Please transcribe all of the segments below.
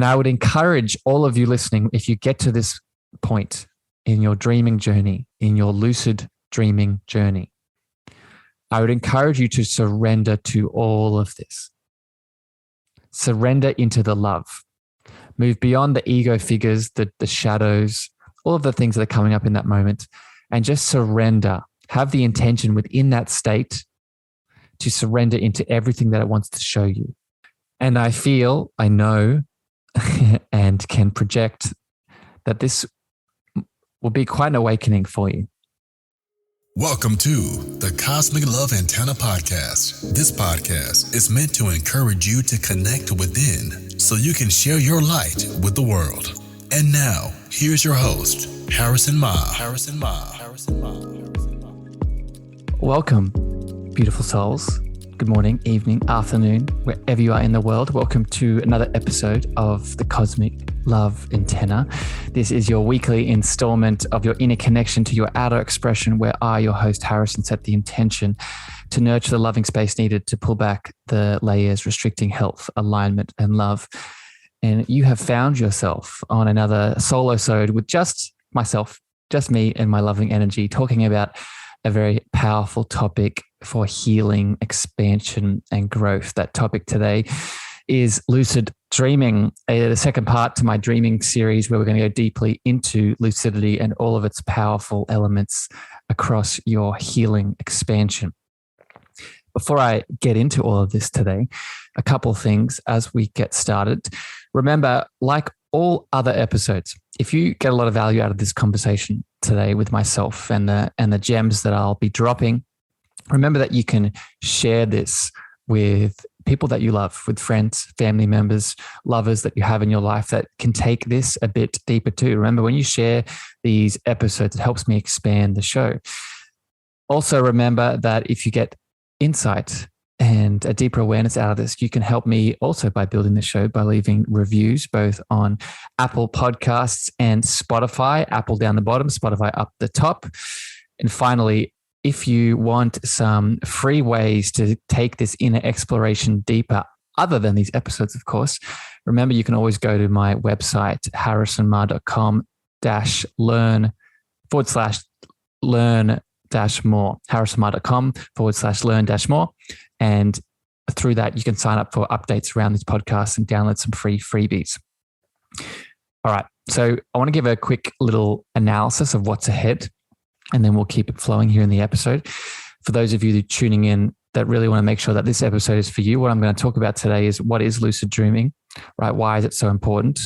And I would encourage all of you listening, if you get to this point in your dreaming journey, in your lucid dreaming journey, I would encourage you to surrender to all of this. Surrender into the love. Move beyond the ego figures, the shadows, all of the things that are coming up in that moment, and just surrender. Have the intention within that state to surrender into everything that it wants to show you. And I know, and can project that this will be quite an awakening for you. Welcome to the Cosmic Love Antenna Podcast. This podcast is meant to encourage you to connect within so you can share your light with the world. And now, here's your host, Harrison Ma. Welcome, beautiful souls. Good morning, evening, afternoon, wherever you are in the world. Welcome to another episode of the Cosmic Love Antenna. This is your weekly installment of your inner connection to your outer expression, where I, your host, Harrison, set the intention to nurture the loving space needed to pull back the layers restricting health, alignment, and love. And you have found yourself on another Solo-sode with just myself, just me and my loving energy, talking about a very powerful topic for healing, expansion, and growth. That topic today is lucid dreaming, the second part to my dreaming series, where we're going to go deeply into lucidity and all of its powerful elements across your healing expansion. Before I get into all of this today, a couple of things as we get started. Remember, like all other episodes, if you get a lot of value out of this conversation today with myself and the gems that I'll be dropping, remember that you can share this with people that you love, with friends, family members, lovers that you have in your life that can take this a bit deeper too. Remember, when you share these episodes, it helps me expand the show. Also, remember that if you get insight and a deeper awareness out of this, you can help me also by building the show by leaving reviews both on Apple Podcasts and Spotify. Apple down the bottom, Spotify up the top. And finally, if you want some free ways to take this inner exploration deeper, other than these episodes, of course, remember you can always go to my website, harrisonma.com/learn/more, harrisonma.com/learn-more. And through that, you can sign up for updates around these podcasts and download some free freebies. All right. So I want to give a quick little analysis of what's ahead, and then we'll keep it flowing here in the episode. For those of you tuning in that really want to make sure that this episode is for you, what I'm going to talk about today is what is lucid dreaming, right? Why is it so important?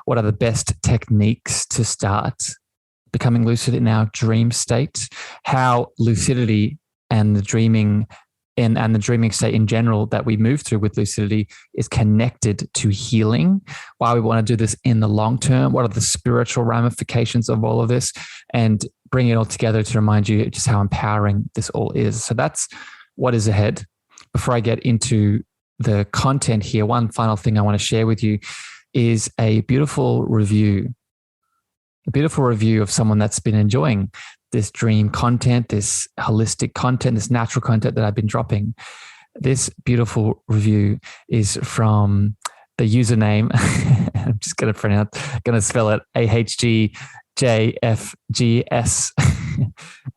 What are the best techniques to start becoming lucid in our dream state? How lucidity and the dreaming and the dreaming state in general that we move through with lucidity is connected to healing. Why we want to do this in the long term? What are the spiritual ramifications of all of this? And bring it all together to remind you just how empowering this all is. So that's what is ahead. Before I get into the content here, one final thing I want to share with you is a beautiful review of someone that's been enjoying this dream content, this holistic content, this natural content that I've been dropping. This beautiful review is from the username. I'm just going to spell it AHGJFGS.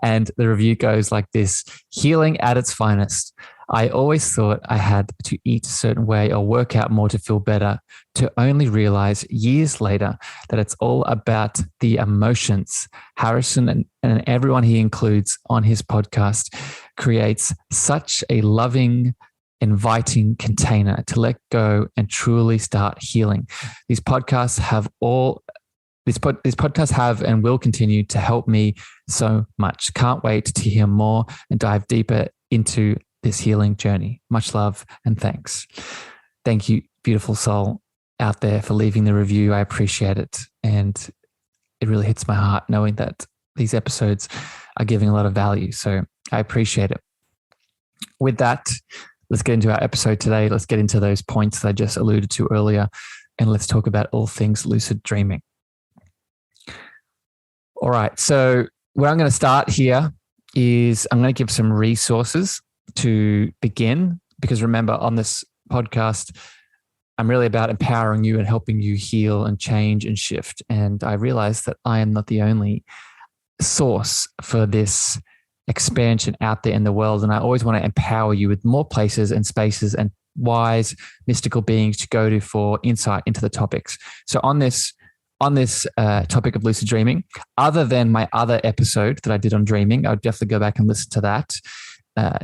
And the review goes like this: healing at its finest. I always thought I had to eat a certain way or work out more to feel better, to only realize years later that it's all about the emotions. Harrison and everyone he includes on his podcast creates such a loving, inviting container to let go and truly start healing. These podcasts have and will continue to help me so much. Can't wait to hear more and dive deeper into this healing journey. Much love and thanks. Thank you, beautiful soul out there, for leaving the review. I appreciate it. And it really hits my heart knowing that these episodes are giving a lot of value. So I appreciate it. With that, let's get into our episode today. Let's get into those points that I just alluded to earlier, and let's talk about all things lucid dreaming. All right. So where I'm going to start here is I'm going to give some resources to begin, because remember, on this podcast, I'm really about empowering you and helping you heal and change and shift. And I realized that I am not the only source for this expansion out there in the world. And I always want to empower you with more places and spaces and wise mystical beings to go to for insight into the topics. So on this topic of lucid dreaming, other than my other episode that I did on dreaming, I would definitely go back and listen to that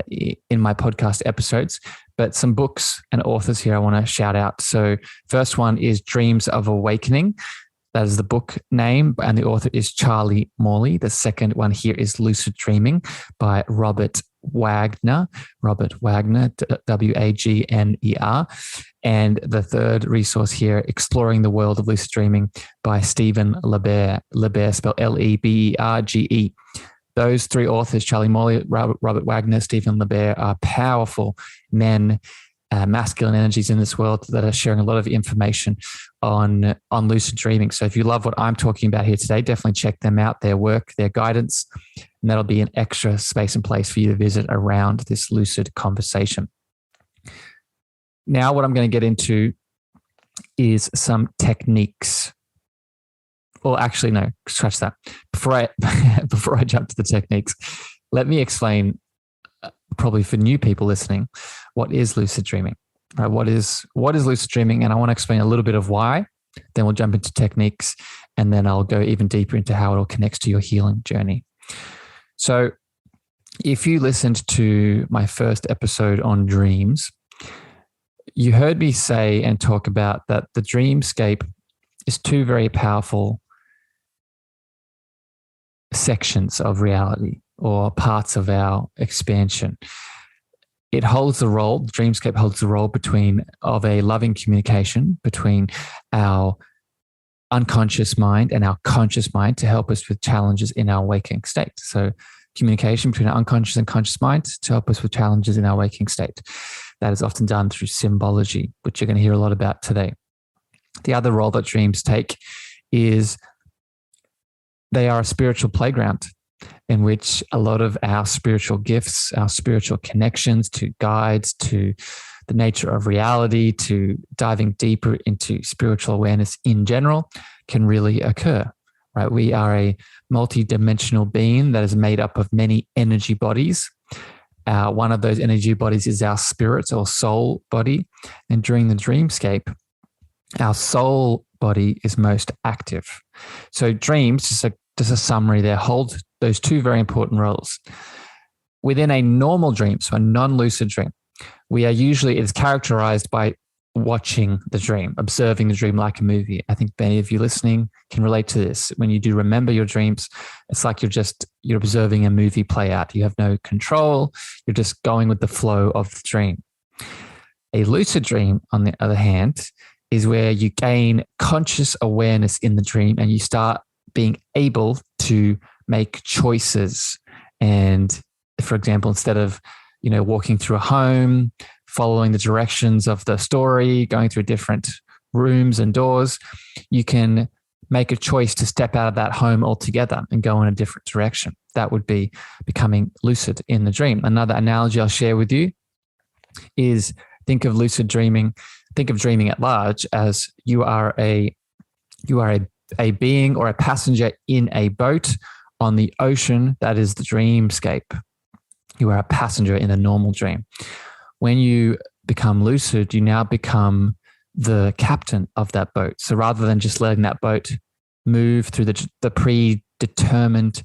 in my podcast episodes. But some books and authors here I want to shout out. So first one is Dreams of Awakening. That is the book name, and the author is Charlie Morley. The second one here is Lucid Dreaming by Robert Wagner, Wagner. And the third resource here, Exploring the World of Lucid Dreaming by Stephen LeBerge, spelled Leberge. Those three authors, Charlie Morley, Robert Wagner, Stephen LeBerge, are powerful men, masculine energies in this world that are sharing a lot of information on lucid dreaming. So if you love what I'm talking about here today, definitely check them out, their work, their guidance, and that'll be an extra space and place for you to visit around this lucid conversation. Now, what I'm going to get into is some techniques. Well, actually, no, scratch that. Before I jump to the techniques, let me explain, probably for new people listening, what is lucid dreaming? Right? What is lucid dreaming? And I want to explain a little bit of why. Then we'll jump into techniques, and then I'll go even deeper into how it all connects to your healing journey. So, if you listened to my first episode on dreams, you heard me say and talk about that the dreamscape is two very powerful sections of reality or parts of our expansion. It holds the role, the dreamscape holds the role of a loving communication between our unconscious mind and our conscious mind to help us with challenges in our waking state. So communication between our unconscious and conscious mind to help us with challenges in our waking state. That is often done through symbology, which you're going to hear a lot about today. The other role that dreams take is they are a spiritual playground in which a lot of our spiritual gifts, our spiritual connections to guides, to the nature of reality, to diving deeper into spiritual awareness in general can really occur, right? We are a multi-dimensional being that is made up of many energy bodies. One of those energy bodies is our spirit or soul body. And during the dreamscape, our soul body is most active. So dreams, just a summary there, hold those two very important roles. Within a normal dream, so a non-lucid dream, it is characterized by watching the dream, observing the dream like a movie. I think many of you listening can relate to this. When you do remember your dreams, it's like you're observing a movie play out. You have no control. You're just going with the flow of the dream. A lucid dream, on the other hand, is where you gain conscious awareness in the dream and you start being able to make choices. And for example, instead of, walking through a home, following the directions of the story, going through different rooms and doors, you can make a choice to step out of that home altogether and go in a different direction. That would be becoming lucid in the dream. Another analogy I'll share with you is think of lucid dreaming, think of dreaming at large as you are a being or a passenger in a boat on the ocean that is the dreamscape. You are a passenger in a normal dream. When you become lucid, you now become the captain of that boat. So rather than just letting that boat move through the predetermined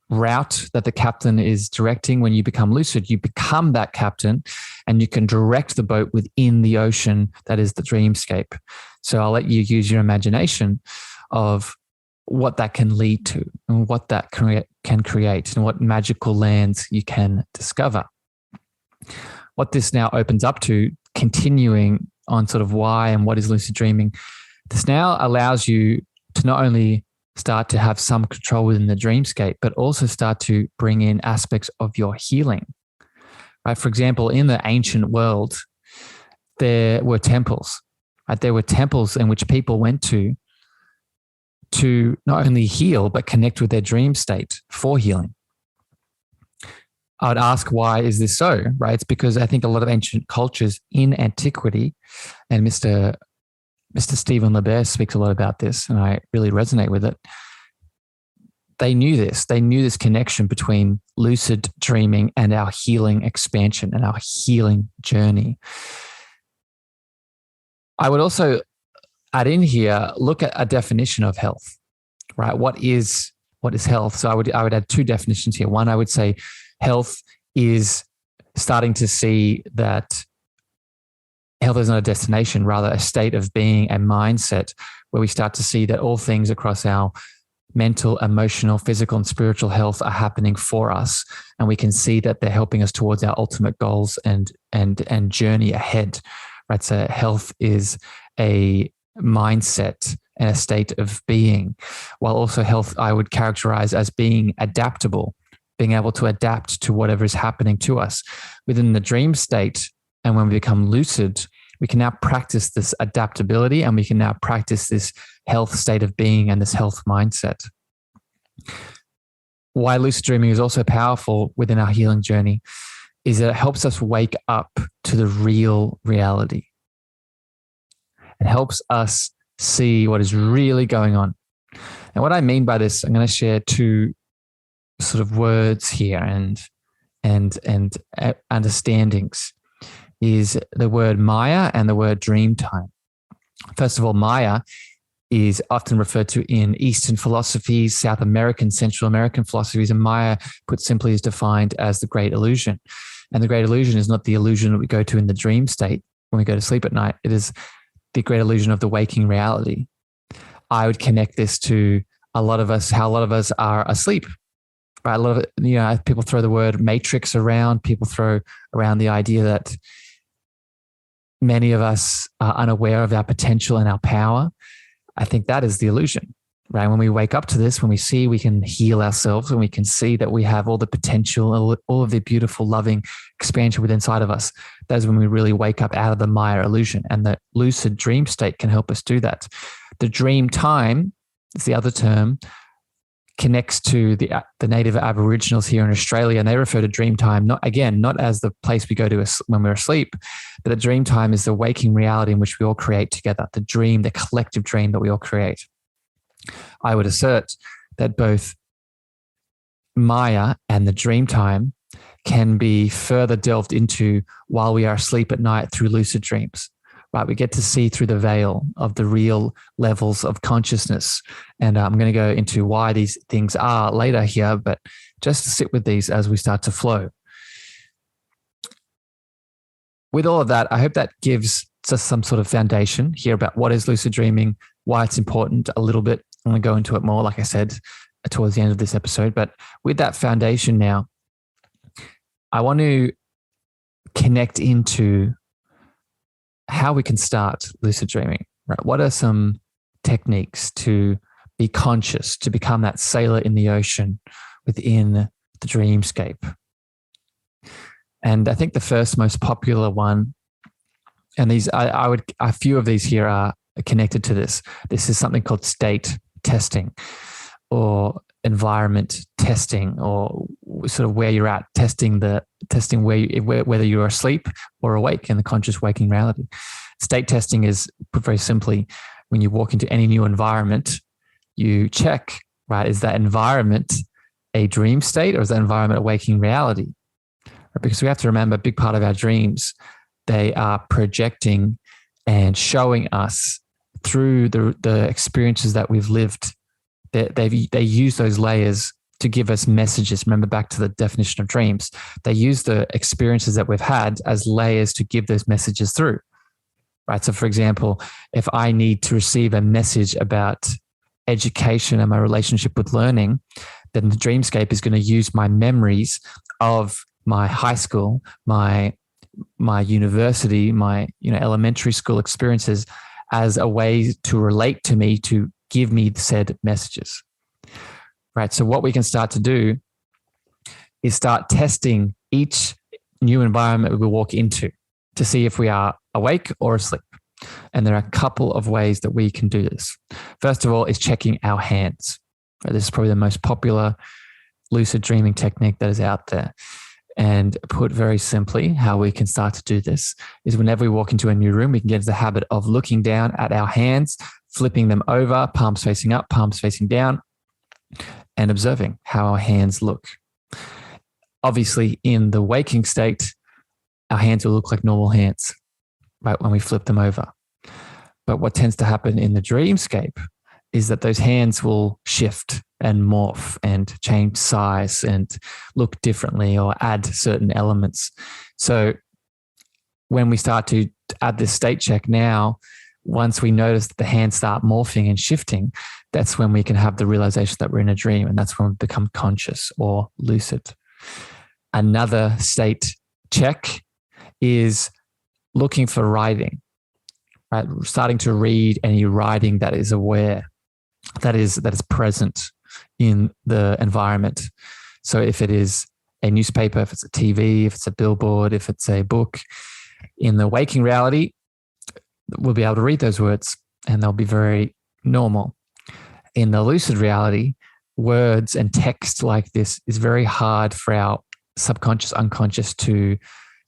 route that the captain is directing, when you become lucid, you become that captain and you can direct the boat within the ocean that is the dreamscape. So I'll let you use your imagination of what that can lead to and what that can create and what magical lands you can discover. What this now opens up to, continuing on sort of why and what is lucid dreaming, this now allows you to not only start to have some control within the dreamscape, but also start to bring in aspects of your healing. Right? For example, in the ancient world, there were temples. Right? There were temples in which people went to not only heal, but connect with their dream state for healing. I would ask, why is this so, right? It's because I think a lot of ancient cultures in antiquity, and Mr. Stephen LeBear speaks a lot about this, and I really resonate with it. They knew this. They knew this connection between lucid dreaming and our healing expansion and our healing journey. I would also add in here, look at a definition of health, right? What is health? So I would add two definitions here. One, I would say health is starting to see that health is not a destination, rather a state of being, a mindset where we start to see that all things across our mental, emotional, physical, and spiritual health are happening for us. And we can see that they're helping us towards our ultimate goals and journey ahead, right? So health is a mindset and a state of being, while also health I would characterize as being adaptable, being able to adapt to whatever is happening to us. Within the dream state, and when we become lucid, we can now practice this adaptability, and we can now practice this health state of being and this health mindset. Why lucid dreaming is also powerful within our healing journey is that it helps us wake up to the real reality. It helps us see what is really going on. And what I mean by this, I'm going to share two sort of words here and understandings, is the word Maya and the word dream time. First of all, Maya is often referred to in Eastern philosophies, South American, Central American philosophies, and Maya, put simply, is defined as the great illusion. And the great illusion is not the illusion that we go to in the dream state when we go to sleep at night. It is the great illusion of the waking reality. I would connect this to how a lot of us are asleep. Right? A lot of people throw the word matrix around. People throw around the idea that many of us are unaware of our potential and our power. I think that is the illusion, right? When we wake up to this, when we see we can heal ourselves, when we can see that we have all the potential, all of the beautiful, loving expansion within inside of us, that is when we really wake up out of the Maya illusion. And the lucid dream state can help us do that. The dream time is the other term, connects to the native Aboriginals here in Australia, and they refer to dream time not as the place we go to when we're asleep, but the dream time is the waking reality in which we all create together, the dream, the collective dream that we all create. I would assert that both Maya and the dream time can be further delved into while we are asleep at night through lucid dreams. Right, we get to see through the veil of the real levels of consciousness. And I'm going to go into why these things are later here, but just sit with these as we start to flow. With all of that, I hope that gives us some sort of foundation here about what is lucid dreaming, why it's important a little bit. I'm going to go into it more, like I said, towards the end of this episode. But with that foundation now, I want to connect into how we can start lucid dreaming, right? What are some techniques to be conscious, to become that sailor in the ocean within the dreamscape? And I think the first most popular one, and a few of these here are connected to this. This is something called state testing or environment testing, or sort of where you're at, testing whether you're asleep or awake in the conscious waking reality. State testing is, put very simply, when you walk into any new environment, you check, right, is that environment a dream state or is that environment a waking reality? Because we have to remember, a big part of our dreams, they are projecting and showing us through the experiences that we've lived. They use those layers to give us messages. Remember back to the definition of dreams. They use the experiences that we've had as layers to give those messages through, right? So for example, if I need to receive a message about education and my relationship with learning, then the dreamscape is going to use my memories of my high school, my university, my elementary school experiences as a way to relate to me, to give me said messages, right? So what we can start to do is start testing each new environment we walk into to see if we are awake or asleep. And there are a couple of ways that we can do this. First of all is checking our hands. This is probably the most popular lucid dreaming technique that is out there. And put very simply, how we can start to do this is whenever we walk into a new room, we can get into the habit of looking down at our hands, flipping them over, palms facing up, palms facing down, and observing how our hands look. Obviously, in the waking state, our hands will look like normal hands, right, when we flip them over. But what tends to happen in the dreamscape is that those hands will shift and morph and change size and look differently or add certain elements. So when we start to add this state check now, once we notice that the hands start morphing and shifting, that's when we can have the realization that we're in a dream, and that's when we become conscious or lucid. Another state check is looking for writing, right? Starting to read any writing that is aware, that is present in the environment. So if it is a newspaper, if it's a TV, if it's a billboard, if it's a book, in the waking reality, we'll be able to read those words and they'll be very normal. In the lucid reality, words and text like this is very hard for our subconscious, unconscious to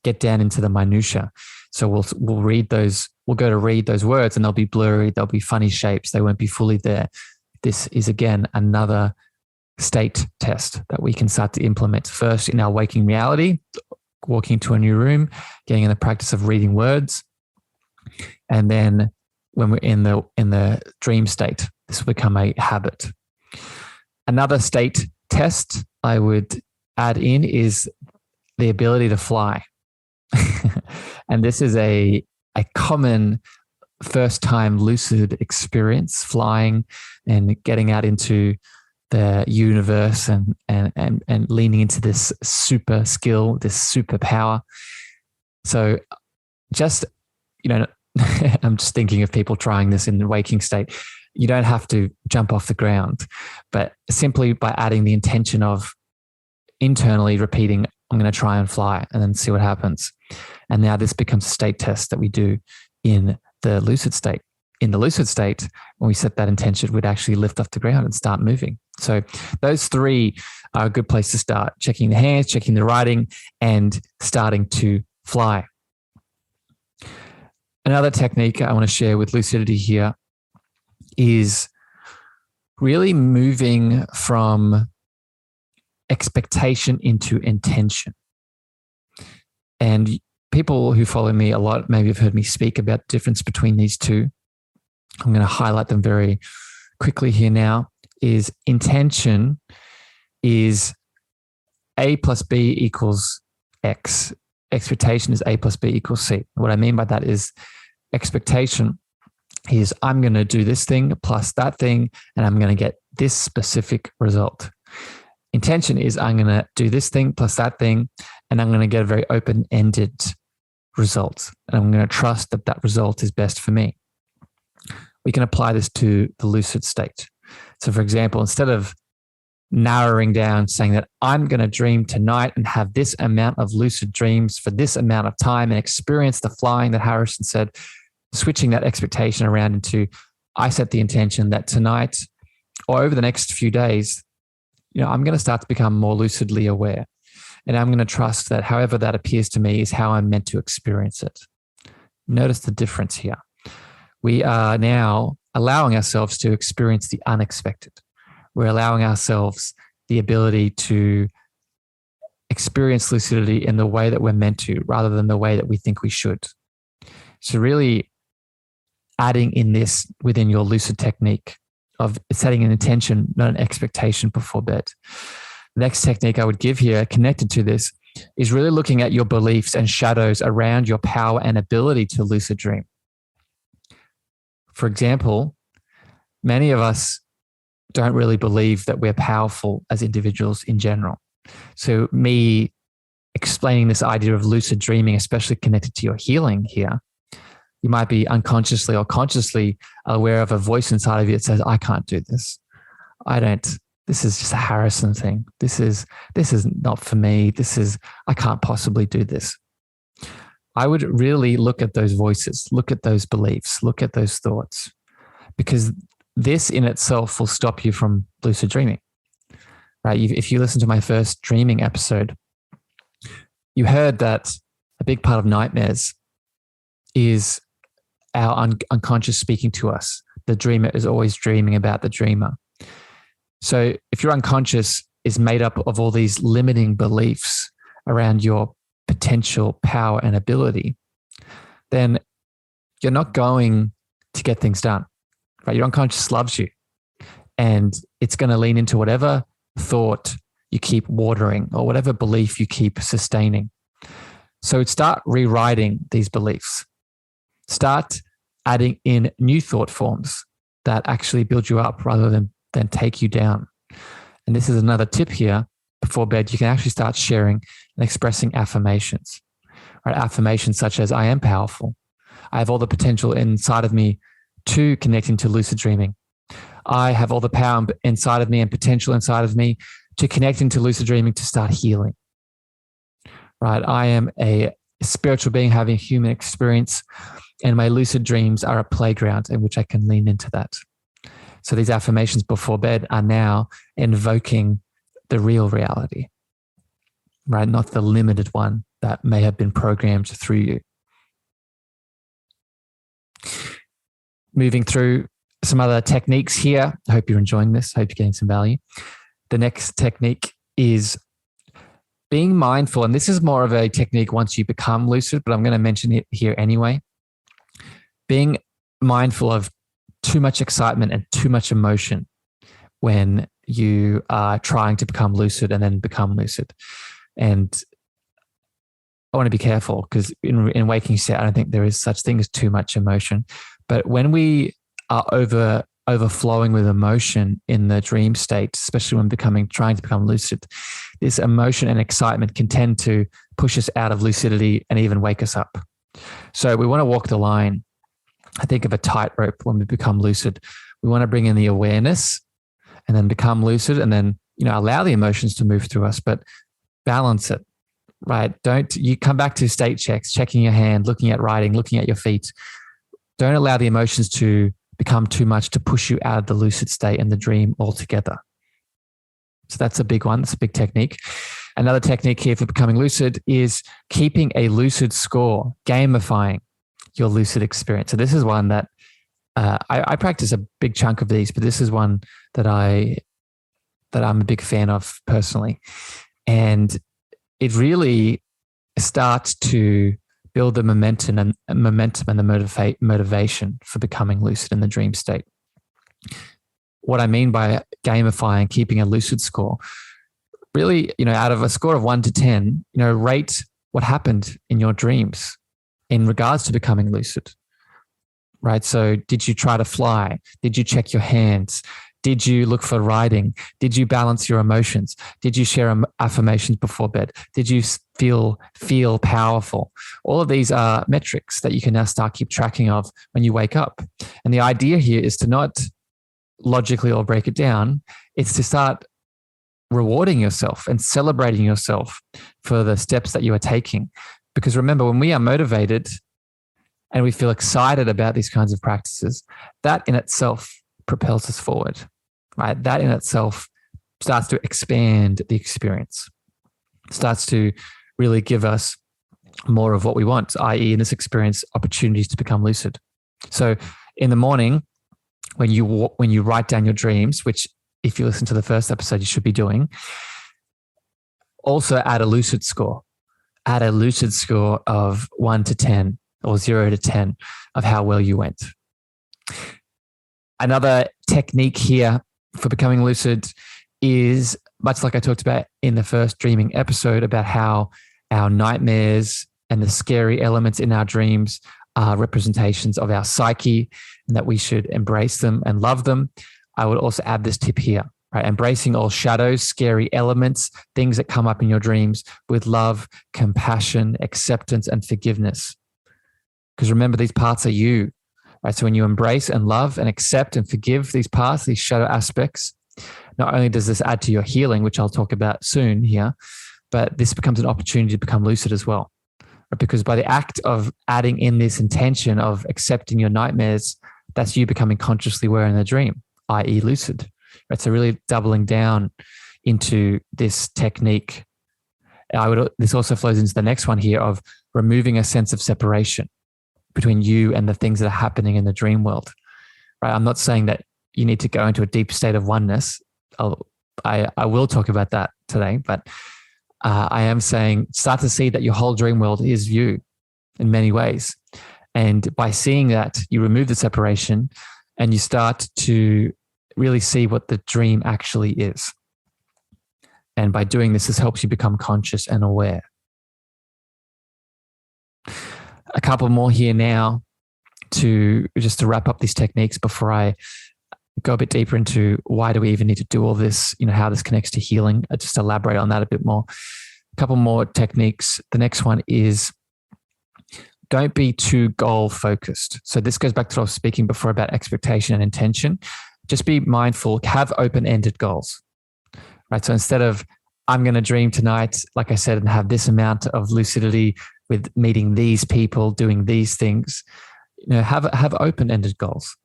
get down into the minutia. So we'll read those, we'll go to read those words and they'll be blurry, they'll be funny shapes, they won't be fully there. This is, again, another state test that we can start to implement first in our waking reality, walking into a new room, getting in the practice of reading words. And then when we're in the dream state, this will become a habit. Another state test I would add in is the ability to fly. And this is a common first-time lucid experience, flying and getting out into the universe and leaning into this super skill, this superpower. So just, I'm just thinking of people trying this in the waking state. You don't have to jump off the ground, but simply by adding the intention of internally repeating, I'm going to try and fly, and then see what happens. And now this becomes a state test that we do in the lucid state. In the lucid state, when we set that intention, we'd actually lift off the ground and start moving. So those three are a good place to start: checking the hands, checking the writing, and starting to fly. Another technique I want to share with lucidity here is really moving from expectation into intention. And people who follow me a lot maybe have heard me speak about the difference between these two. I'm going to highlight them very quickly here now. Is intention is A plus B equals X. Expectation is A plus B equals C. What I mean by that is expectation is I'm going to do this thing plus that thing, and I'm going to get this specific result. Intention is I'm going to do this thing plus that thing, and I'm going to get a very open-ended result. And I'm going to trust that that result is best for me. We can apply this to the lucid state. So for example, instead of narrowing down, saying that I'm going to dream tonight and have this amount of lucid dreams for this amount of time and experience the flying that Harrison said, switching that expectation around into, I set the intention that tonight or over the next few days, I'm going to start to become more lucidly aware. And I'm going to trust that however that appears to me is how I'm meant to experience it. Notice the difference here. We are now allowing ourselves to experience the unexpected. We're allowing ourselves the ability to experience lucidity in the way that we're meant to, rather than the way that we think we should. So really adding in this within your lucid technique of setting an intention, not an expectation before bed. The next technique I would give here connected to this is really looking at your beliefs and shadows around your power and ability to lucid dream. For example, many of us don't really believe that we're powerful as individuals in general. So me explaining this idea of lucid dreaming, especially connected to your healing here, you might be unconsciously or consciously aware of a voice inside of you that says, I can't do this. This is just a Harrison thing. This is not for me. I can't possibly do this. I would really look at those voices, look at those beliefs, look at those thoughts, because this in itself will stop you from lucid dreaming, right? If you listen to my first dreaming episode, you heard that a big part of nightmares is our unconscious speaking to us. The dreamer is always dreaming about the dreamer. So if your unconscious is made up of all these limiting beliefs around your potential power and ability, then you're not going to get things done, right? Your unconscious loves you, and it's going to lean into whatever thought you keep watering or whatever belief you keep sustaining. So start rewriting these beliefs. Start adding in new thought forms that actually build you up rather than take you down. And this is another tip here. Before bed, you can actually start sharing and expressing affirmations, right? Affirmations such as, I am powerful. I have all the potential inside of me to connect into lucid dreaming. I have all the power inside of me and potential inside of me to connect into lucid dreaming to start healing, right? I am a spiritual being having a human experience, and my lucid dreams are a playground in which I can lean into that. So these affirmations before bed are now invoking the real reality, right? Not the limited one that may have been programmed through you. Moving through some other techniques here. I hope you're enjoying this. I hope you're getting some value. The next technique is being mindful. And this is more of a technique once you become lucid, but I'm going to mention it here anyway. Being mindful of too much excitement and too much emotion when you are trying to become lucid and then become lucid. And I want to be careful because in waking state, I don't think there is such thing as too much emotion. But when we are overflowing with emotion in the dream state, especially when trying to become lucid, this emotion and excitement can tend to push us out of lucidity and even wake us up. So we want to walk the line. I think of a tightrope when we become lucid. We want to bring in the awareness and then become lucid and then, allow the emotions to move through us, but balance it, right? Don't you come back to state checks, checking your hand, looking at writing, looking at your feet. Don't allow the emotions to become too much to push you out of the lucid state and the dream altogether. So that's a big one. That's a big technique. Another technique here for becoming lucid is keeping a lucid score, gamifying your lucid experience. So this is one that I practice a big chunk of these, but this is one that I'm a big fan of personally. And it really starts to build the momentum and the motivation for becoming lucid in the dream state. What I mean by gamifying, keeping a lucid score, really, out of a score of 1 to 10, rate what happened in your dreams in regards to becoming lucid, right? So did you try to fly? Did you check your hands? Did you look for writing? Did you balance your emotions? Did you share affirmations before bed? Did you feel powerful? All of these are metrics that you can now start keep tracking of when you wake up. And the idea here is to not logically or break it down. It's to start rewarding yourself and celebrating yourself for the steps that you are taking. Because remember, when we are motivated and we feel excited about these kinds of practices, that in itself propels us forward, right? That in itself starts to expand the experience, starts to really give us more of what we want, i.e. in this experience, opportunities to become lucid. So in the morning, when you write down your dreams, which if you listen to the first episode, you should be doing, also add a lucid score. Add a lucid score of 1 to 10 or 0 to 10 of how well you went. Another technique here for becoming lucid is, much like I talked about in the first dreaming episode, about how our nightmares and the scary elements in our dreams are representations of our psyche and that we should embrace them and love them. I would also add this tip here, right? Embracing all shadows, scary elements, things that come up in your dreams with love, compassion, acceptance, and forgiveness. Because remember, these parts are you. Right, so when you embrace and love and accept and forgive these parts, these shadow aspects, not only does this add to your healing, which I'll talk about soon here, but this becomes an opportunity to become lucid as well. Right? Because by the act of adding in this intention of accepting your nightmares, that's you becoming consciously aware in the dream, i.e. lucid. Right? So really doubling down into this technique This also flows into the next one here of removing a sense of separation between you and the things that are happening in the dream world. Right? I'm not saying that you need to go into a deep state of oneness. I will talk about that today, but I am saying start to see that your whole dream world is you in many ways. And by seeing that, you remove the separation and you start to really see what the dream actually is. And by doing this, this helps you become conscious and aware. A couple more here now to wrap up these techniques before I go a bit deeper into why do we even need to do all this, how this connects to healing. I'll just elaborate on that a bit more. A couple more techniques. The next one is don't be too goal focused. So this goes back to what I was speaking before about expectation and intention. Just be mindful, have open-ended goals, right? So instead of, I'm going to dream tonight, like I said, and have this amount of lucidity with meeting these people, doing these things, have open-ended goals,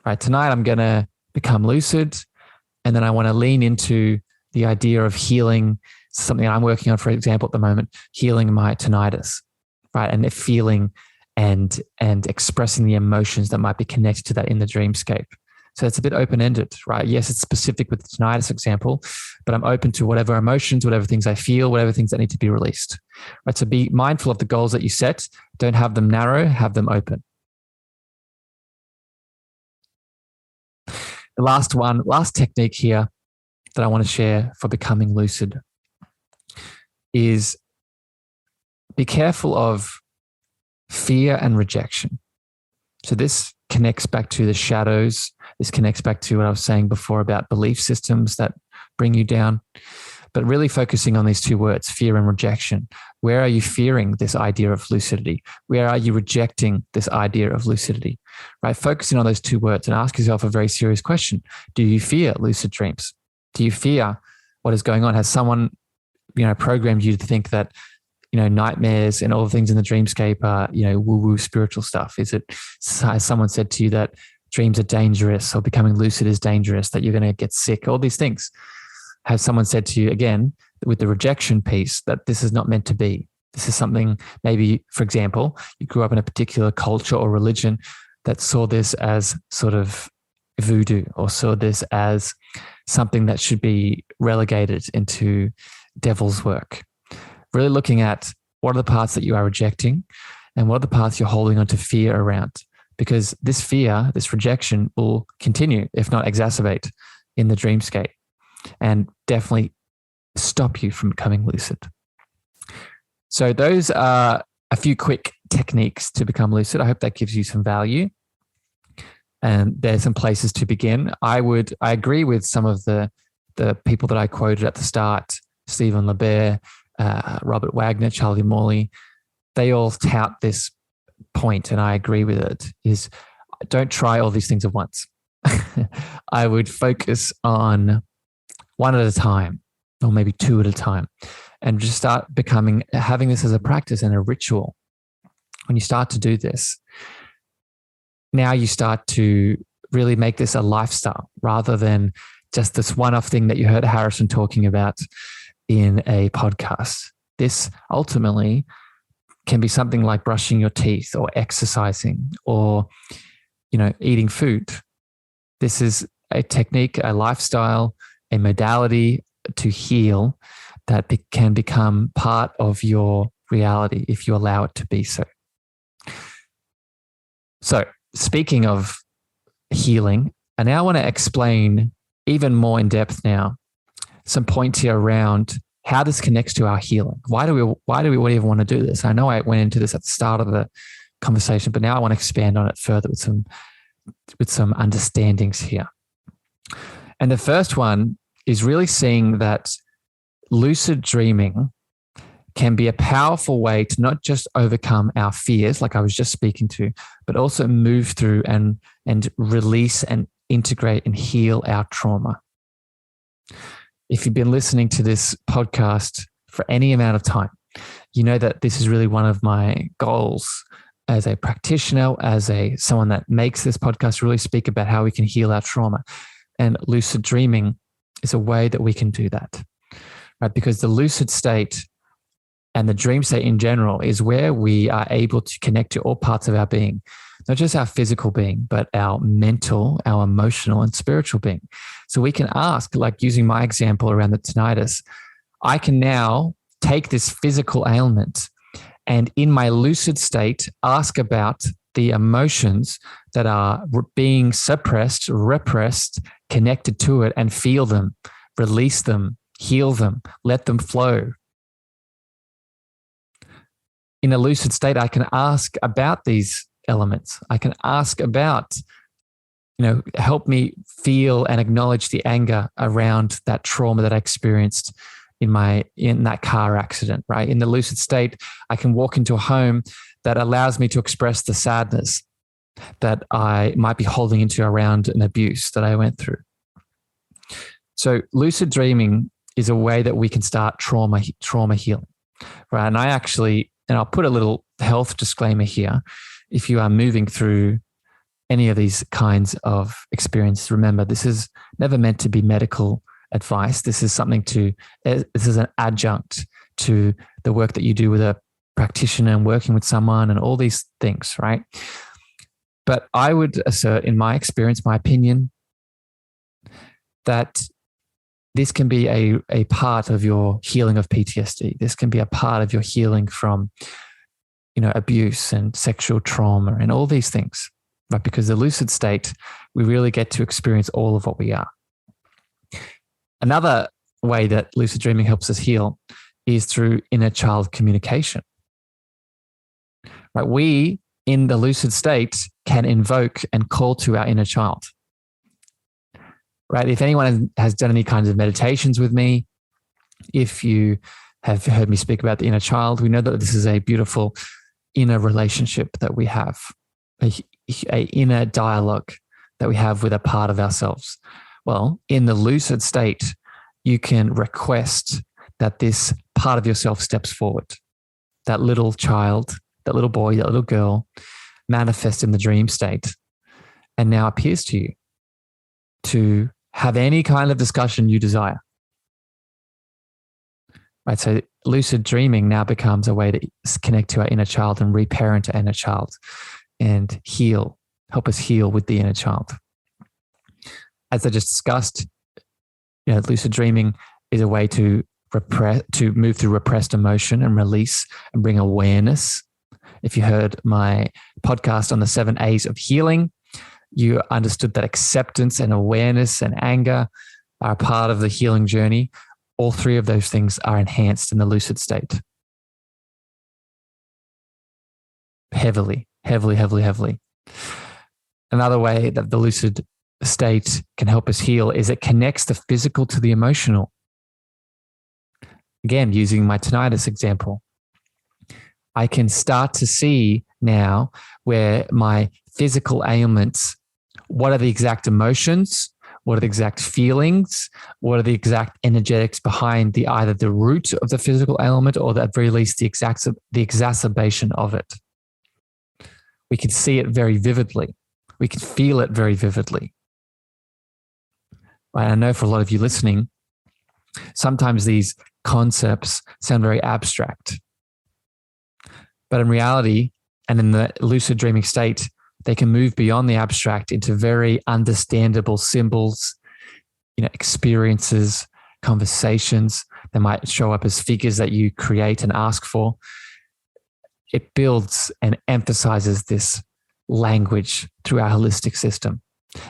right? Tonight, I'm going to become lucid. And then I want to lean into the idea of healing, something I'm working on, for example, at the moment, healing my tinnitus, right? And feeling and expressing the emotions that might be connected to that in the dreamscape. So it's a bit open-ended, right? Yes, it's specific with the tinnitus example, but I'm open to whatever emotions, whatever things I feel, whatever things that need to be released, right? So be mindful of the goals that you set. Don't have them narrow, have them open. The last technique here that I want to share for becoming lucid is be careful of fear and rejection. So this connects back to the shadows. This connects back to what I was saying before about belief systems that bring you down. But really focusing on these two words, fear and rejection. Where are you fearing this idea of lucidity? Where are you rejecting this idea of lucidity? Right? Focusing on those two words and ask yourself a very serious question. Do you fear lucid dreams? Do you fear what is going on? Has someone, programmed you to think that nightmares and all the things in the dreamscape are, woo-woo spiritual stuff? Has someone said to you that dreams are dangerous or becoming lucid is dangerous, that you're going to get sick, all these things? Has someone said to you, again, with the rejection piece, that this is not meant to be? This is something, maybe, for example, you grew up in a particular culture or religion that saw this as sort of voodoo or saw this as something that should be relegated into devil's work. Really looking at what are the parts that you are rejecting and what are the parts you're holding on to fear around, because this fear, this rejection will continue, if not exacerbate, in the dreamscape and definitely stop you from becoming lucid. So those are a few quick techniques to become lucid. I hope that gives you some value. And there's some places to begin. I agree with some of the people that I quoted at the start, Stephen LeBear, Robert Wagner, Charlie Morley. They all tout this point, and I agree with it, is don't try all these things at once. I would focus on one at a time, or maybe two at a time, and just start having this as a practice and a ritual. When you start to do this, now you start to really make this a lifestyle rather than just this one-off thing that you heard Harrison talking about in a podcast. This ultimately can be something like brushing your teeth or exercising or, eating food. This is a technique, a lifestyle, a modality to heal that can become part of your reality if you allow it to be so. So speaking of healing, I now want to explain even more in depth now some points here around how this connects to our healing. Why do we even want to do this? I know I went into this at the start of the conversation, but now I want to expand on it further with some understandings here. And the first one is really seeing that lucid dreaming can be a powerful way to not just overcome our fears, like I was just speaking to, but also move through and release and integrate and heal our trauma. If you've been listening to this podcast for any amount of time, you know that this is really one of my goals as a practitioner, as someone that makes this podcast, really speak about how we can heal our trauma. And lucid dreaming is a way that we can do that, right? Because the lucid state and the dream state in general is where we are able to connect to all parts of our being, not just our physical being, but our mental, our emotional, and spiritual being. So we can ask, like using my example around the tinnitus, I can now take this physical ailment and in my lucid state, ask about the emotions that are being suppressed, repressed, connected to it, and feel them, release them, heal them, let them flow. In a lucid state, I can ask about these elements. I can ask about, help me feel and acknowledge the anger around that trauma that I experienced in that car accident, right? In the lucid state, I can walk into a home that allows me to express the sadness that I might be holding into around an abuse that I went through. So lucid dreaming is a way that we can start trauma healing, right? And I'll put a little health disclaimer here. If you are moving through any of these kinds of experiences, remember, this is never meant to be medical advice. This is an adjunct to the work that you do with a practitioner and working with someone and all these things, right? But I would assert, in my experience, my opinion, that this can be a part of your healing of PTSD. This can be a part of your healing from, abuse and sexual trauma and all these things, right? Because the lucid state, we really get to experience all of what we are. Another way that lucid dreaming helps us heal is through inner child communication. Right? We, in the lucid state, can invoke and call to our inner child. Right? If anyone has done any kinds of meditations with me, if you have heard me speak about the inner child, we know that this is a beautiful inner relationship that we have, a inner dialogue that we have with a part of ourselves. Well, in the lucid state, you can request that this part of yourself steps forward. That little child, that little boy, that little girl manifests in the dream state and now appears to you to have any kind of discussion you desire. Right, so lucid dreaming now becomes a way to connect to our inner child and reparent our inner child and help us heal with the inner child. As I just discussed, lucid dreaming is a way to move through repressed emotion and release and bring awareness. If you heard my podcast on the 7 A's of healing, you understood that acceptance and awareness and anger are a part of the healing journey. All three of those things are enhanced in the lucid state. Heavily. Another way that the lucid state can help us heal is it connects the physical to the emotional. Again, using my tinnitus example, I can start to see now where my physical ailments, what are the exact emotions, what are the exact feelings, what are the exact energetics behind either the root of the physical ailment or at the very least the exacerbation of it. We can see it very vividly. We can feel it very vividly. Right? I know for a lot of you listening, sometimes these concepts sound very abstract. But in reality, and in the lucid dreaming state, they can move beyond the abstract into very understandable symbols, experiences, conversations. They might show up as figures that you create and ask for. It builds and emphasizes this language through our holistic system.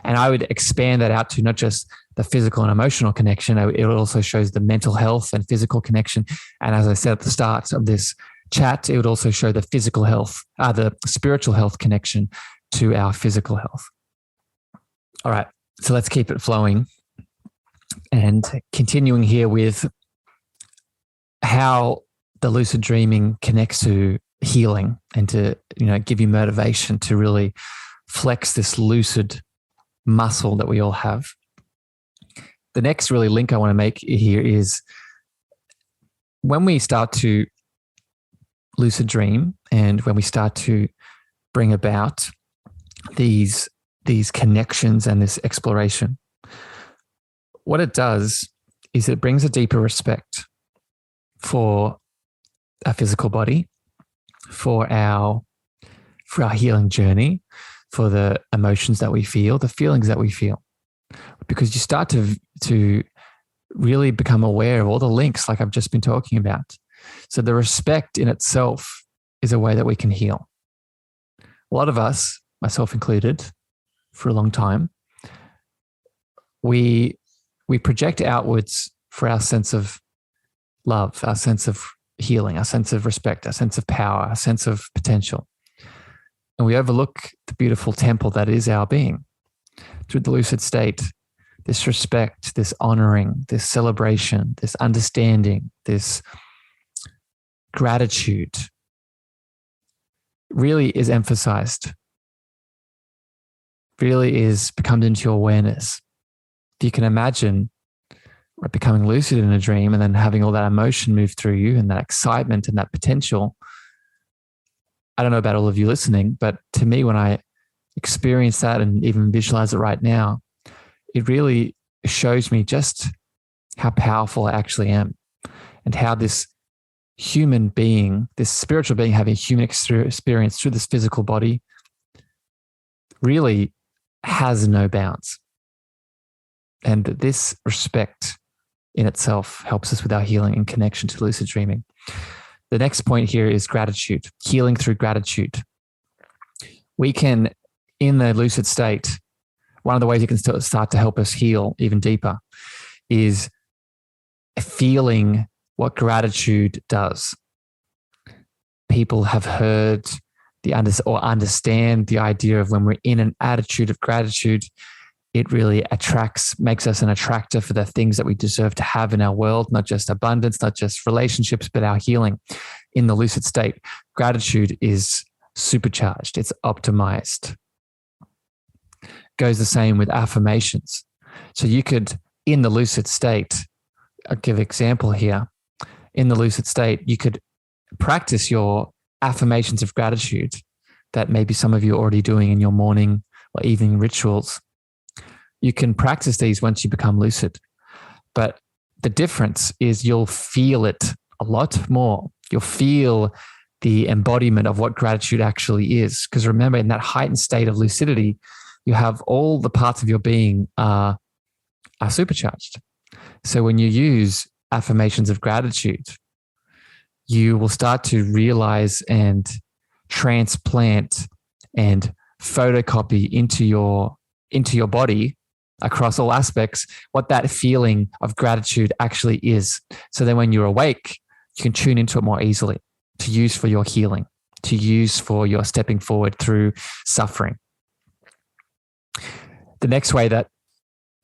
And I would expand that out to not just the physical and emotional connection. It also shows the mental health and physical connection. And as I said at the start of this chat, it would also show the physical health, the spiritual health connection to our physical health. All right, so let's keep it flowing and continuing here with how the lucid dreaming connects to healing and to give you motivation to really flex this lucid muscle that we all have. The next really link I want to make here is when we start to lucid dream and when we start to bring about these connections and this exploration, what it does is it brings a deeper respect for our physical body, for our healing journey, for the emotions that we feel, the feelings that we feel. Because you start to really become aware of all the links like I've just been talking about. So the respect in itself is a way that we can heal. A lot of us, myself included, for a long time, we project outwards for our sense of love, our sense of healing, our sense of respect, our sense of power, our sense of potential. And we overlook the beautiful temple that is our being. Through the lucid state, this respect, this honoring, this celebration, this understanding, this gratitude really is emphasized, really becomes into your awareness. If you can imagine becoming lucid in a dream and then having all that emotion move through you and that excitement and that potential, I don't know about all of you listening, but to me, when I experience that and even visualize it right now, it really shows me just how powerful I actually am and how this human being, this spiritual being having a human experience through this physical body really has no bounds. And this respect in itself helps us with our healing and connection to lucid dreaming. The next point here is gratitude, healing through gratitude. We can, in the lucid state, one of the ways it can start to help us heal even deeper is feeling what gratitude does. People have heard or understand the idea of when we're in an attitude of gratitude, it really makes us an attractor for the things that we deserve to have in our world, not just abundance, not just relationships, but our healing. In the lucid state, gratitude is supercharged, it's optimized. Goes the same with affirmations. So you could, in the lucid state, I'll give an example here. In the lucid state, you could practice your affirmations of gratitude that maybe some of you are already doing in your morning or evening rituals. You can practice these once you become lucid. But the difference is you'll feel it a lot more. You'll feel the embodiment of what gratitude actually is. Because remember, in that heightened state of lucidity, you have all the parts of your being are supercharged. So when you use affirmations of gratitude, you will start to realize and transplant and photocopy into your body across all aspects what that feeling of gratitude actually is. So then when you're awake, you can tune into it more easily to use for your healing, to use for your stepping forward through suffering. The next way that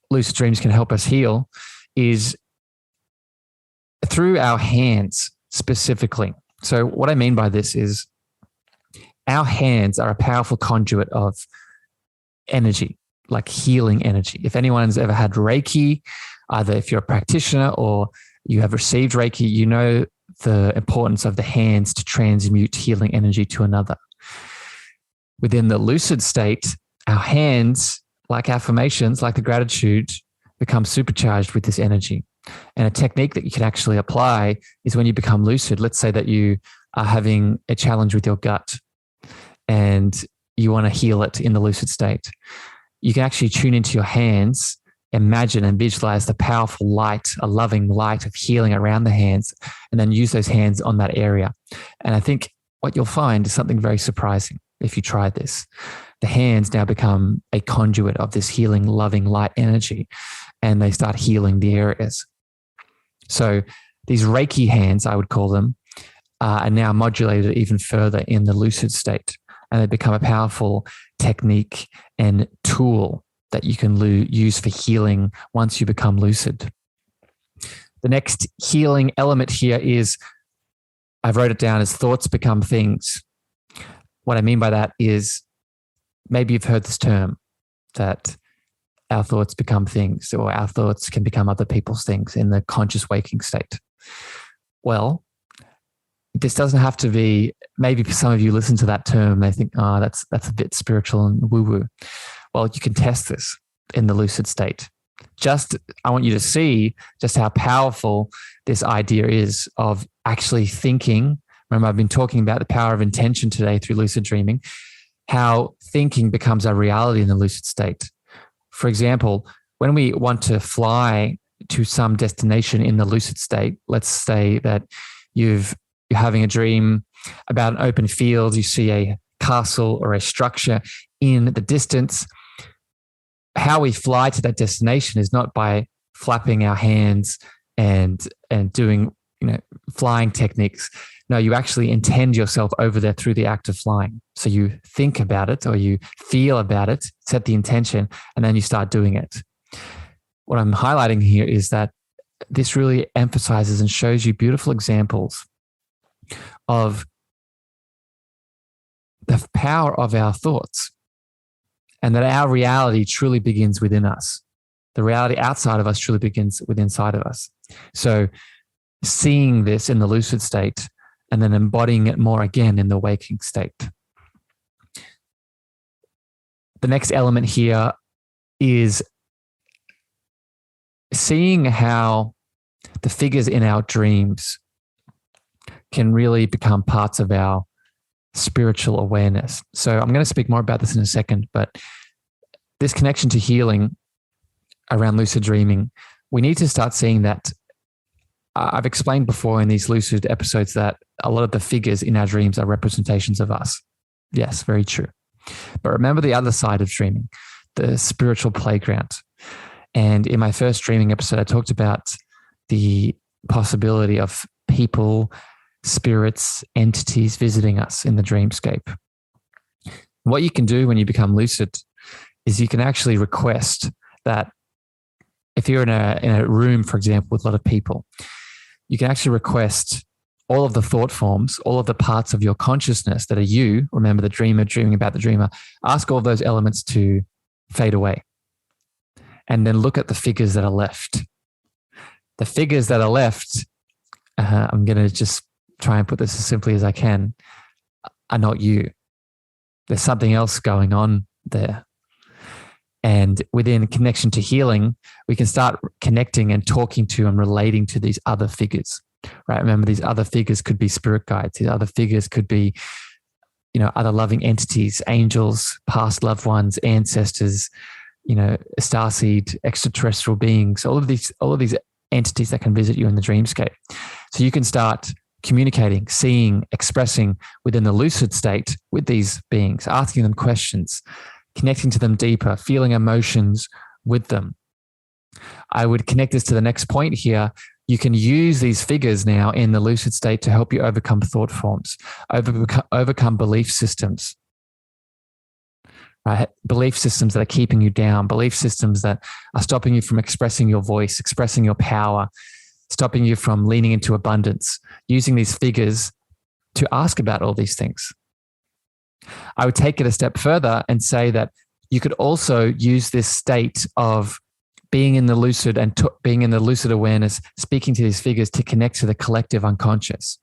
lucid dreams can help us heal is through our hands specifically. So what I mean by this is our hands are a powerful conduit of energy, like healing energy. If anyone's ever had Reiki, either if you're a practitioner or you have received Reiki, you know the importance of the hands to transmute healing energy to another. Within the lucid state, our hands, like affirmations, like the gratitude, become supercharged with this energy. And a technique that you can actually apply is when you become lucid. Let's say that you are having a challenge with your gut and you want to heal it in the lucid state. You can actually tune into your hands, imagine and visualize the powerful light, a loving light of healing around the hands, and then use those hands on that area. And I think what you'll find is something very surprising if you try this. The hands now become a conduit of this healing, loving light energy, and they start healing the areas. So these Reiki hands, I would call them, are now modulated even further in the lucid state, and they become a powerful technique and tool that you can use for healing once you become lucid. The next healing element here is, I've wrote it down as thoughts become things. What I mean by that is, maybe you've heard this term that our thoughts become things, or our thoughts can become other people's things in the conscious waking state. Well, this doesn't have to be, maybe some of you listen to that term, they think, oh, that's a bit spiritual and woo-woo. Well, you can test this in the lucid state. I want you to see just how powerful this idea is of actually thinking Remember, I've been talking about the power of intention today through lucid dreaming, how thinking becomes a reality in the lucid state. For example, when we want to fly to some destination in the lucid state, let's say that you're having a dream about an open field, you see a castle or a structure in the distance. How we fly to that destination is not by flapping our hands and doing flying techniques. No, you actually intend yourself over there through the act of flying. So you think about it or you feel about it, set the intention, and then you start doing it. What I'm highlighting here is that this really emphasizes and shows you beautiful examples of the power of our thoughts, and that our reality truly begins within us. The reality outside of us truly begins within inside of us. So seeing this in the lucid state and then embodying it more again in the waking state. The next element here is seeing how the figures in our dreams can really become parts of our spiritual awareness. So I'm going to speak more about this in a second, but this connection to healing around lucid dreaming, we need to start seeing that. I've explained before in these lucid episodes that a lot of the figures in our dreams are representations of us. Yes, very true. But remember the other side of dreaming, the spiritual playground. And in my first dreaming episode, I talked about the possibility of people, spirits, entities visiting us in the dreamscape. What you can do when you become lucid is you can actually request that if you're in a room, for example, with a lot of people, you can actually request all of the thought forms, all of the parts of your consciousness that are you, remember the dreamer, dreaming about the dreamer, ask all of those elements to fade away. And then look at the figures that are left. The figures that are left, I'm going to just try and put this as simply as I can, are not you. There's something else going on there. And within connection to healing, we can start connecting and talking to and relating to these other figures, right? Remember, these other figures could be spirit guides. These other figures could be, other loving entities, angels, past loved ones, ancestors, starseed, extraterrestrial beings, all of these entities that can visit you in the dreamscape. So you can start communicating, seeing, expressing within the lucid state with these beings, asking them questions, connecting to them deeper, feeling emotions with them. I would connect this to the next point here. You can use these figures now in the lucid state to help you overcome thought forms, overcome belief systems, right? Belief systems that are keeping you down, belief systems that are stopping you from expressing your voice, expressing your power, stopping you from leaning into abundance, using these figures to ask about all these things. I would take it a step further and say that you could also use this state of being in the lucid and being in the lucid awareness, speaking to these figures to connect to the collective unconscious.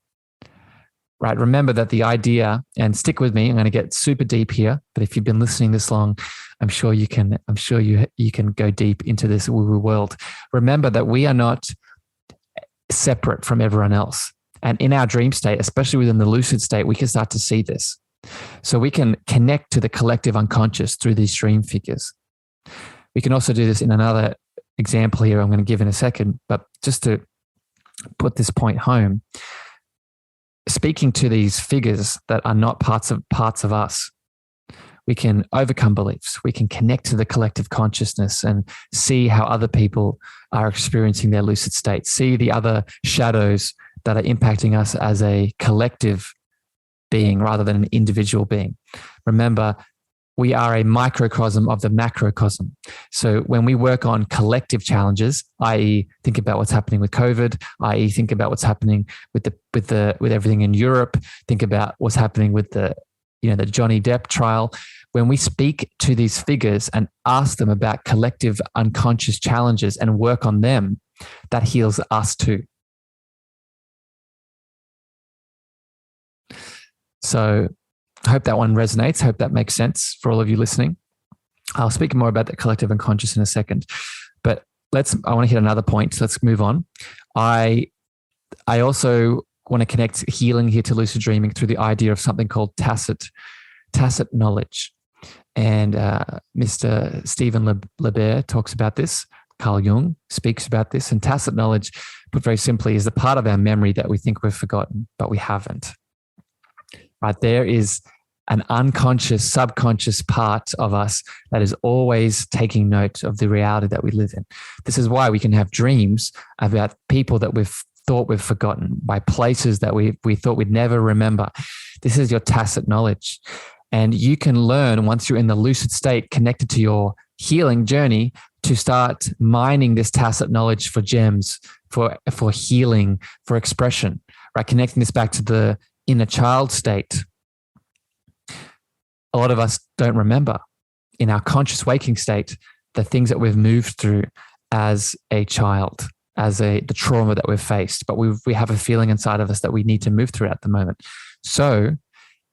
Right? Remember that the idea, and stick with me, I'm going to get super deep here, but if you've been listening this long, I'm sure you can go deep into this woo-woo world. Remember that we are not separate from everyone else. And in our dream state, especially within the lucid state, we can start to see this. So we can connect to the collective unconscious through these dream figures. We can also do this in another example here I'm going to give in a second, but just to put this point home, speaking to these figures that are not parts of us, we can overcome beliefs. We can connect to the collective consciousness and see how other people are experiencing their lucid state, see the other shadows that are impacting us as a collective being rather than an individual being. Remember, we are a microcosm of the macrocosm. So when we work on collective challenges, i.e., think about what's happening with COVID, i.e., think about what's happening with everything in Europe, think about what's happening with the Johnny Depp trial. When we speak to these figures and ask them about collective unconscious challenges and work on them, that heals us too. So I hope that one resonates. Hope that makes sense for all of you listening. I'll speak more about the collective unconscious in a second, but I want to hit another point. So let's move on. I also want to connect healing here to lucid dreaming through the idea of something called tacit knowledge. And Mr. Stephen Lebert talks about this. Carl Jung speaks about this. And tacit knowledge, put very simply, is the part of our memory that we think we've forgotten, but we haven't. Right? There is an unconscious, subconscious part of us that is always taking note of the reality that we live in. This is why we can have dreams about people that we've thought we've forgotten, by places that we thought we'd never remember. This is your tacit knowledge. And you can learn, once you're in the lucid state connected to your healing journey, to start mining this tacit knowledge for gems, for healing, for expression, right? Connecting this back to the inner child state. A lot of us don't remember in our conscious waking state the things that we've moved through as a child, as the trauma that we've faced, but we have a feeling inside of us that we need to move through at the moment. So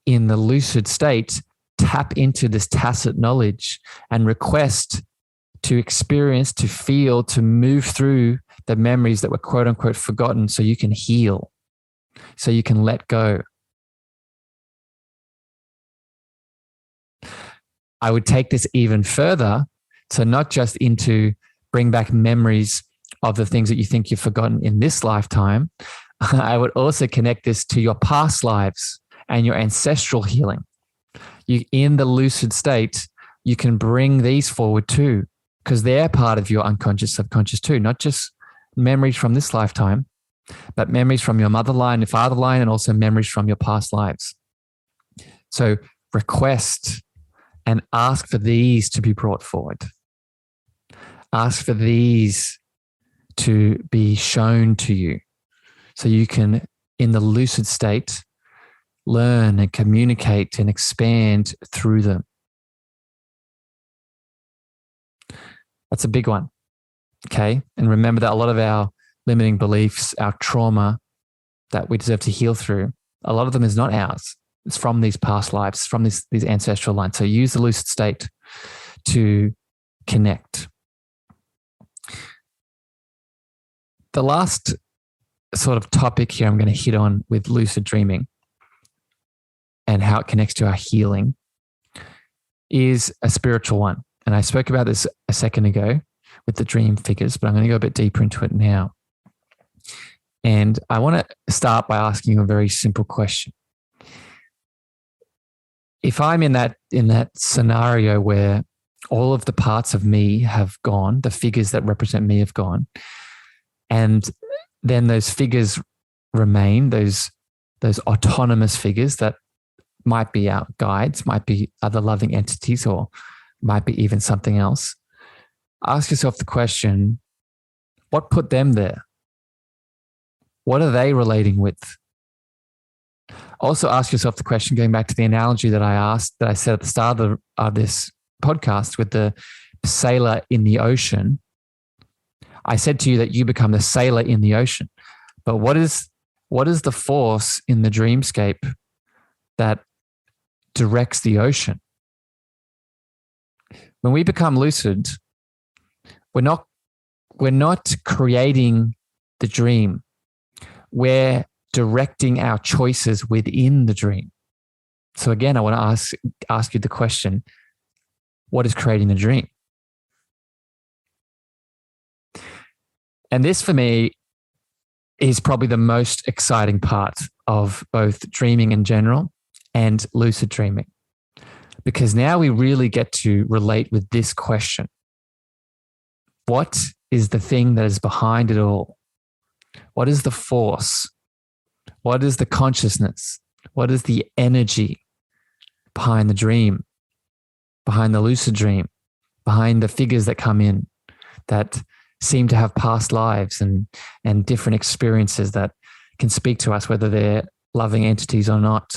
in the lucid state, tap into this tacit knowledge and request to experience, to feel, to move through the memories that were quote unquote forgotten, so you can heal, so you can let go. I would take this even further, so not just into bring back memories of the things that you think you've forgotten in this lifetime. I would also connect this to your past lives and your ancestral healing. In the lucid state, you can bring these forward too, because they're part of your unconscious, subconscious too, not just memories from this lifetime, but memories from your mother line, your father line, and also memories from your past lives. So request and ask for these to be brought forward. Ask for these to be shown to you, so you can, in the lucid state, learn and communicate and expand through them. That's a big one. Okay. And remember that a lot of our limiting beliefs, our trauma that we deserve to heal through, a lot of them is not ours. It's from these past lives, from these ancestral lines. So use the lucid state to connect. The last sort of topic here I'm going to hit on with lucid dreaming and how it connects to our healing is a spiritual one. And I spoke about this a second ago with the dream figures, but I'm going to go a bit deeper into it now. And I want to start by asking you a very simple question. If I'm in that scenario where all of the parts of me have gone, the figures that represent me have gone, and then those figures remain, those autonomous figures that might be our guides, might be other loving entities, or might be even something else. Ask yourself the question, what put them there? What are they relating with? Also ask yourself the question, going back to the analogy that I said at the start of this podcast with the sailor in the ocean. I said to you that you become the sailor in the ocean. But what is the force in the dreamscape that directs the ocean? When we become lucid, we're not creating the dream. We're directing our choices within the dream. So again, I want to ask you the question, what is creating the dream? And this for me is probably the most exciting part of both dreaming in general and lucid dreaming, because now we really get to relate with this question. What is the thing that is behind it all? What is the force? What is the consciousness? What is the energy behind the dream, behind the lucid dream, behind the figures that come in that seem to have past lives and different experiences that can speak to us, whether they're loving entities or not?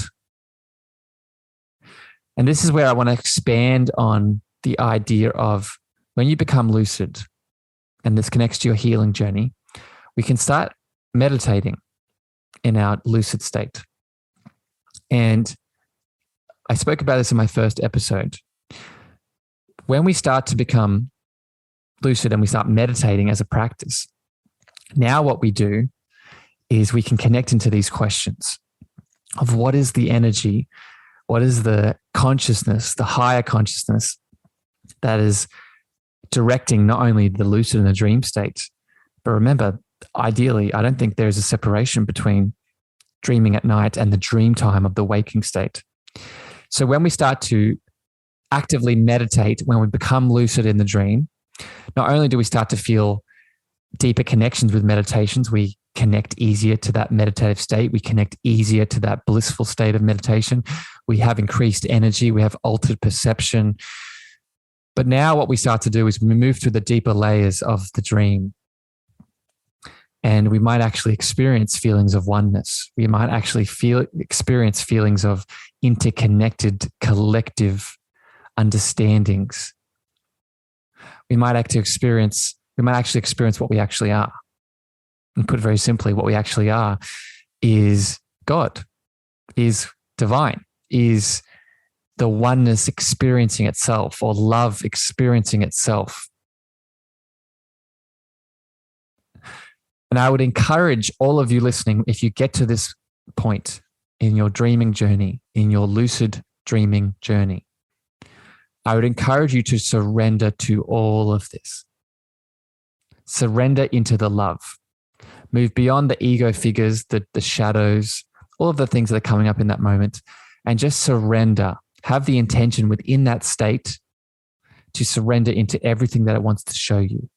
And this is where I want to expand on the idea of when you become lucid, and this connects to your healing journey, we can start meditating in our lucid state. And I spoke about this in my first episode. When we start to become lucid and we start meditating as a practice, now what we do is we can connect into these questions of what is the energy, what is the consciousness, the higher consciousness that is directing not only the lucid and the dream states, but remember, ideally, I don't think there's a separation between dreaming at night and the dream time of the waking state. So when we start to actively meditate, when we become lucid in the dream, not only do we start to feel deeper connections with meditations, we connect easier to that meditative state. We connect easier to that blissful state of meditation. We have increased energy. We have altered perception. But now what we start to do is we move through the deeper layers of the dream. And we might actually experience feelings of oneness. We might actually experience feelings of interconnected collective understandings. We might actually experience what we actually are. And put very simply, what we actually are is God, is divine, is the oneness experiencing itself, or love experiencing itself. And I would encourage all of you listening, if you get to this point in your dreaming journey, in your lucid dreaming journey, I would encourage you to surrender to all of this. Surrender into the love. Move beyond the ego figures, the shadows, all of the things that are coming up in that moment, and just surrender. Have the intention within that state to surrender into everything that it wants to show you.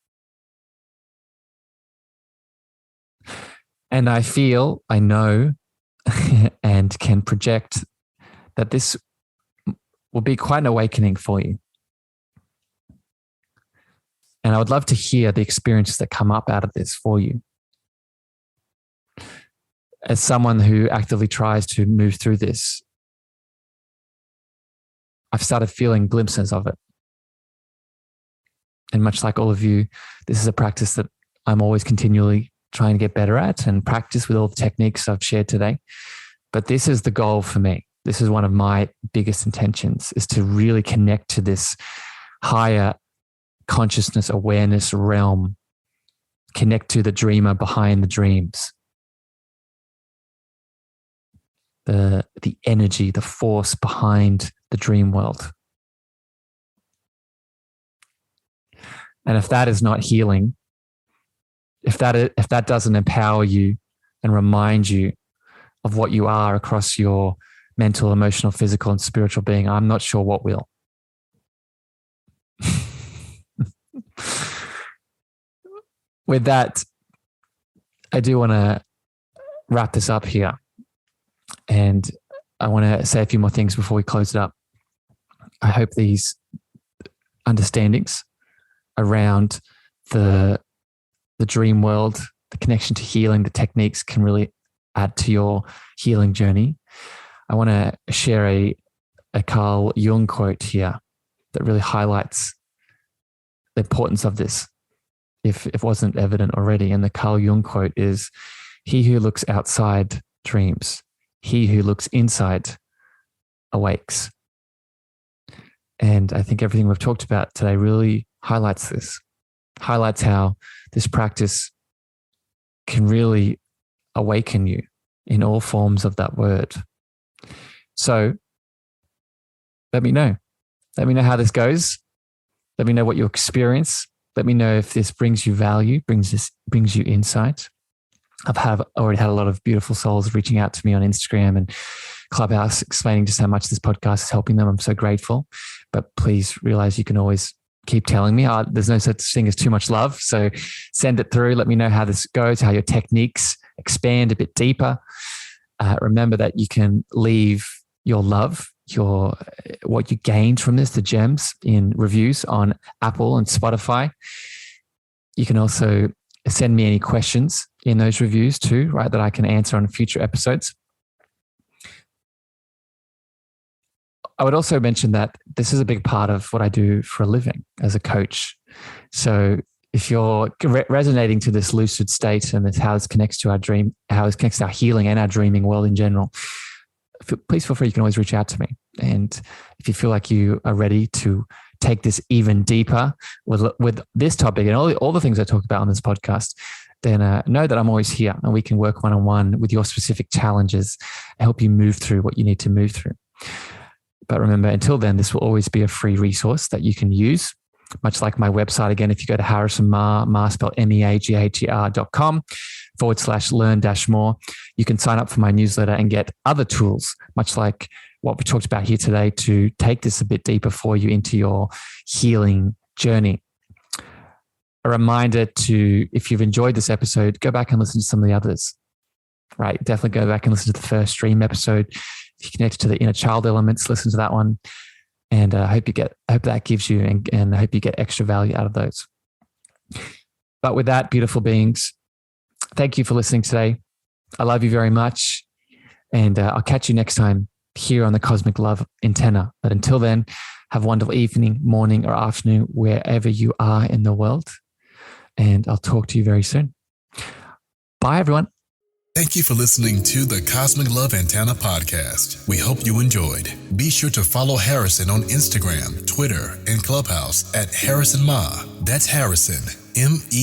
And I know, and can project that this will be quite an awakening for you. And I would love to hear the experiences that come up out of this for you. As someone who actively tries to move through this, I've started feeling glimpses of it. And much like all of you, this is a practice that I'm always continually trying to get better at and practice with all the techniques I've shared today. But this is the goal for me. This is one of my biggest intentions, is to really connect to this higher consciousness awareness realm, connect to the dreamer behind the dreams, the energy, the force behind the dream world. And if that is not healing, if that doesn't empower you and remind you of what you are across your mental, emotional, physical, and spiritual being, I'm not sure what will. With that, I do want to wrap this up here. And I want to say a few more things before we close it up. I hope these understandings around the dream world, the connection to healing, the techniques can really add to your healing journey. I want to share a Carl Jung quote here that really highlights the importance of this, if it wasn't evident already. And the Carl Jung quote is, "He who looks outside dreams. He who looks inside awakes." And I think everything we've talked about today really highlights this, highlights how this practice can really awaken you in all forms of that word. So let me know. Let me know how this goes. Let me know what you experience. Let me know if this brings you value, brings you insight. I've already had a lot of beautiful souls reaching out to me on Instagram and Clubhouse explaining just how much this podcast is helping them. I'm so grateful. But please realize you can always keep telling me. There's no such thing as too much love. So send it through. Let me know how this goes, how your techniques expand a bit deeper. Remember that you can leave your love, what you gained from this, the gems, in reviews on Apple and Spotify. You can also send me any questions in those reviews too, right, that I can answer on future episodes. I would also mention that this is a big part of what I do for a living as a coach. So if you're resonating to this lucid state and how it connects to our dream, how it connects to our healing and our dreaming world in general, please feel free. You can always reach out to me. And if you feel like you are ready to take this even deeper with this topic and all the things I talk about on this podcast, then know that I'm always here and we can work one-on-one with your specific challenges and help you move through what you need to move through. But remember, until then, this will always be a free resource that you can use, much like my website. Again, if you go to Harrison spelled meagher.com/learn-more, you can sign up for my newsletter and get other tools, much like what we talked about here today, to take this a bit deeper for you into your healing journey. A reminder to, if you've enjoyed this episode, go back and listen to some of the others, right? Definitely go back and listen to the first dream episode. If you connect to the inner child elements, listen to that one. And I hope that gives you, and I hope you get extra value out of those. But with that, beautiful beings, thank you for listening today. I love you very much. And I'll catch you next time here on the Cosmic Love Antenna. But until then, have a wonderful evening, morning, or afternoon, wherever you are in the world. And I'll talk to you very soon. Bye, everyone. Thank you for listening to the Cosmic Love Antenna podcast. We hope you enjoyed. Be sure to follow Harrison on Instagram, Twitter, and Clubhouse at Harrison Ma. That's Harrison, Meagher.